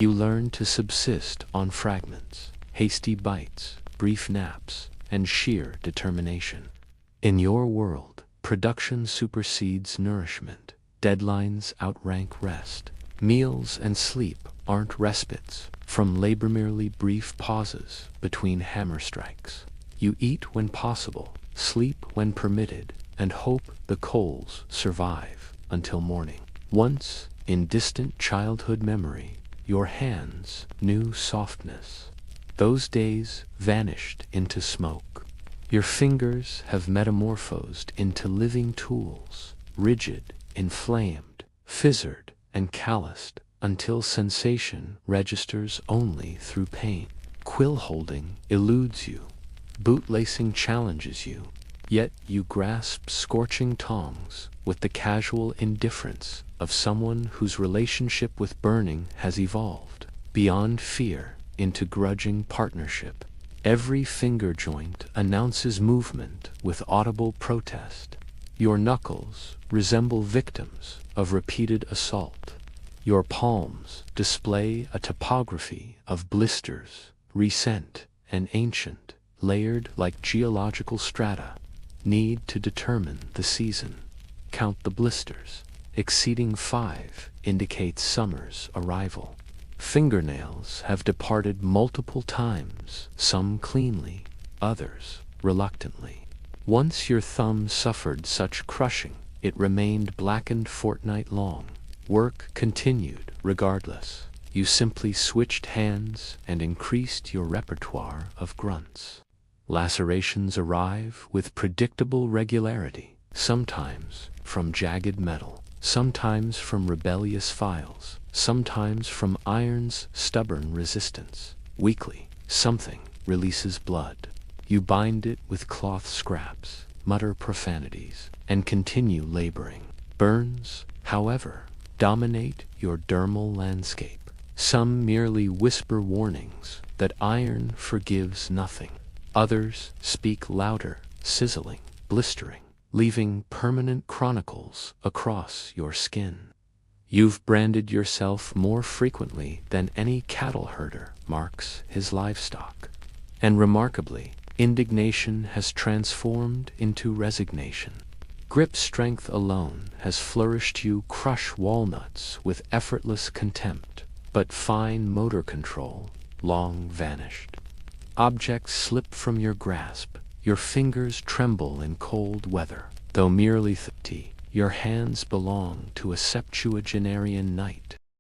You learn to subsist on fragments, hasty bites, brief naps, and sheer determination. In your world, production supersedes nourishment, deadlines outrank rest. Meals and sleep aren't respites from labor, merely brief pauses between hammer strikes. You eat when possible, sleep when permitted, and hope the coals survive until morning. Once, in distant childhood memory, your hands knew softness. Those days vanished into smoke. Your fingers have metamorphosed into living tools, rigid, inflamed, fissured, and calloused, until sensation registers only through pain. Quill holding eludes you. Bootlacing challenges you. Yet you grasp scorching tongs with the casual indifference of someone whose relationship with burning has evolved beyond fear into grudging partnership. Every finger joint announces movement with audible protest. Your knuckles resemble victims of repeated assault. Your palms display a topography of blisters, recent and ancient, layered like geological strata. Need to determine the season. Count the blisters. Exceeding 5 indicates summer's arrival. Fingernails have departed multiple times, some cleanly, others reluctantly. Once your thumb suffered such crushing, it remained blackened fortnight long. Work continued regardless. You simply switched hands and increased your repertoire of grunts. Lacerations arrive with predictable regularity, sometimes from jagged metal, sometimes from rebellious files, sometimes from iron's stubborn resistance. Weekly, something releases blood. You bind it with cloth scraps, mutter profanities, and continue laboring. Burns, however, dominate your dermal landscape. Some merely whisper warnings that iron forgives nothing. Others speak louder, sizzling, blistering, leaving permanent chronicles across your skin. You've branded yourself more frequently than any cattle herder marks his livestock. And remarkably, indignation has transformed into resignation. Grip strength alone has flourished. You crush walnuts with effortless contempt, but fine motor control long vanished. Objects slip from your grasp. Your fingers tremble in cold weather. Though merely 30, your hands belong to a septuagenarian night.